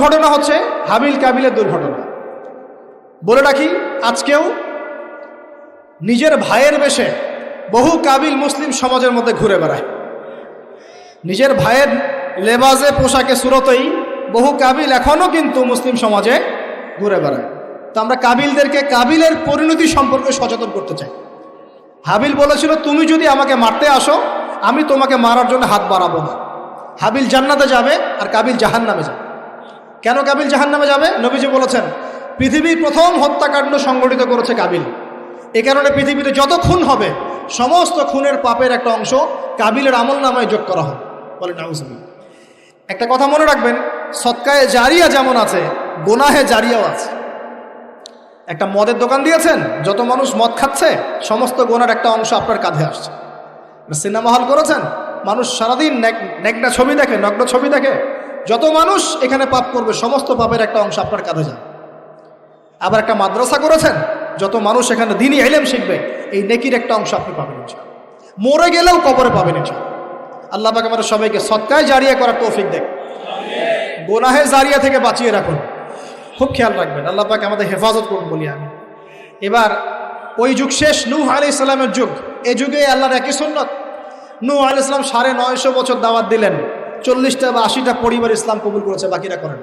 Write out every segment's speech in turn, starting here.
দুর্ঘটনা হচ্ছে হাবিল কাবিলের দুর্ঘটনা। বলে রাখি, আজকেও নিজের ভাইয়ের বেশে বহু কাবিল মুসলিম সমাজের মধ্যে ঘুরে বেড়ায়। নিজের ভাইয়ের লেবাজে পোশাকে সুরতেই বহু কাবিল এখনও কিন্তু মুসলিম সমাজে ঘুরে বেড়ায়। তো আমরা কাবিলদেরকে কাবিলের পরিণতি সম্পর্কে সচেতন করতে চাই। হাবিল বলেছিল, তুমি যদি আমাকে মারতে আসো, আমি তোমাকে মারার জন্য হাত বাড়াবো না। হাবিল জান্নাতে যাবে আর কাবিল জাহান্নামে যাবে। কেন কাবিল জাহান্নামে যাবে? নবীজি বলেছেন, পৃথিবীর প্রথম হত্যাকাণ্ড সংগঠিত করেছে কাবিল। এ কারণে পৃথিবীতে যত খুন হবে, সমস্ত খুনের পাপের একটা অংশ কাবিলের আমল নামায় যোগ করা হবে। বলে নাউজুবিল্লাহ। একটা কথা মনে রাখবেন, সদকায়ে জারিয়া যেমন আছে, গুনাহে জারিয়াও আছে। একটা মদের দোকান দিয়েছেন, যত মানুষ মদ খাচ্ছে, সমস্ত গুনার একটা অংশ আপনার কাঁধে আসছে। সিনেমা হল করেছেন, মানুষ সারাদিন নেকড়া ছবি দেখে, নগ্ন ছবি দেখে, যত মানুষ এখানে পাপ করবে, সমস্ত পাপের একটা অংশ আপনার কাঁধে যায়। আবার একটা মাদ্রাসা করেছেন, যত মানুষ এখানে দ্বীনি ইলম শিখবে, এই নেকির একটা অংশ আপনি পাবেন ইনশাআল্লাহ। মরে গেলেও কবরে পাবেন ইনশাআল্লাহ। আল্লাহ পাক আমাদের সবাইকে সদকায়ে জারিয়া করার তৌফিক দেন, গুনাহে জারিয়া থেকে বাঁচিয়ে রাখুন। খুব খেয়াল রাখবেন, আল্লাহ পাক আমাদের হেফাজত করুন বলি আমি। এবার ওই যুগ শেষ, নূহ আলাইহিস সালামের যুগ। এই যুগে আল্লাহর একই সুন্নত। নূহ আলাইহিস সালাম 950 বছর দাওয়াত দিলেন, 40টা বা 80টা পরিবার ইসলাম কবুল করেছে, বাকিরা করেন।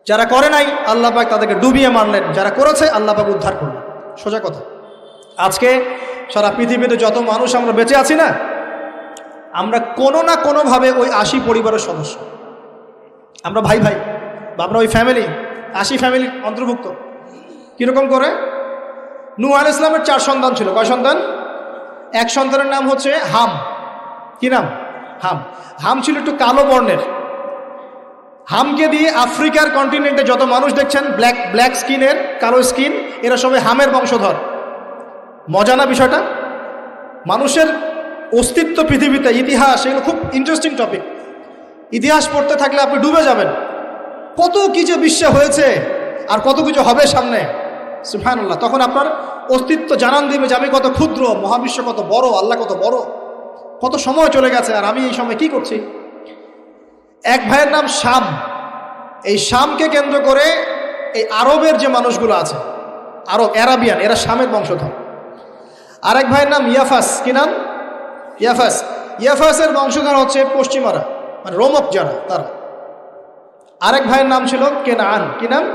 যারা করে নাই আল্লাহ পাক তাদেরকে ডুবিয়ে মারলেন, যারা করেছে আল্লাহ পাক উদ্ধার করলেন। সোজা কথা। আজকে সারা পৃথিবীতে যত মানুষ আমরা বেঁচে আছি না, আমরা কোনো না কোনোভাবে ওই 80 পরিবারের সদস্য। আমরা ভাই ভাই, বা আমরা ওই ফ্যামিলি, 80 ফ্যামিলির অন্তর্ভুক্ত। কীরকম করে? নূহ আলাইহিস সালামের 4 সন্তান ছিল। কয় সন্তান? এক সন্তানের নাম হচ্ছে হাম। কি নাম? হাম। হাম ছিল একটু কালো বর্ণের। হামকে দিয়ে আফ্রিকার কন্টিনেন্টে যত মানুষ দেখছেন ব্ল্যাক স্কিনের, কালো স্কিন, এরা সবাই হামের বংশধর। মজা না বিষয়টা? মানুষের অস্তিত্ব পৃথিবীতে, ইতিহাস, এগুলো খুব ইন্টারেস্টিং টপিক। ইতিহাস পড়তে থাকলে আপনি ডুবে যাবেন। কত কি যে বিশ্বে হয়েছে আর কত কিছু হবে সামনে, সুবহানাল্লাহ। তখন আপনার অস্তিত্ব জানান দিবে যে আমি কত ক্ষুদ্র, মহাবিশ্ব কত বড়, আল্লাহ কত বড়, কত সময় চলে গেছে আর আমি এই সময় কি করছি। এক ভাইয়ের নাম শাম। এই শামকে কেন্দ্র করে এই আরবের যে মানুষগুলো আছে, আরব, অ্যারাবিয়ান, এরা শামের বংশধর। আরেক ভাইয়ের নাম ইয়াফাস। কি নাম? ইয়াফাস। ইয়াফাসের বংশধর হচ্ছে পশ্চিমারা, মানে রোমক যারা, তারা। আরেক ভাইয়ের নাম ছিল কেনান। কি নাম?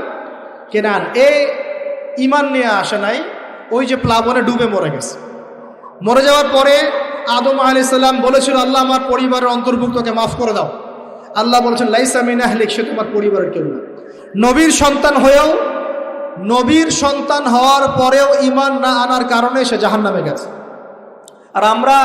কেনান। এ ইমান নিয়ে আসে নাই, ওই যে প্লাবনে ডুবে মরে গেছে। মরে যাওয়ার পরে আদম আলাইহিস সালাম বলেছিল, আল্লাহ আমার পরিবারের অন্তর্ভুক্তকে মাফ করে দাও। আল্লাহ বলছেন, লাইসা মিন আহলিক, সে তোমার পরিবারের কেউ না। নবীর সন্তান হয়েও, নবীর সন্তান হওয়ার পরেও ইমান না আনার কারণে সে জাহান্নামে গেছে। আর আমরা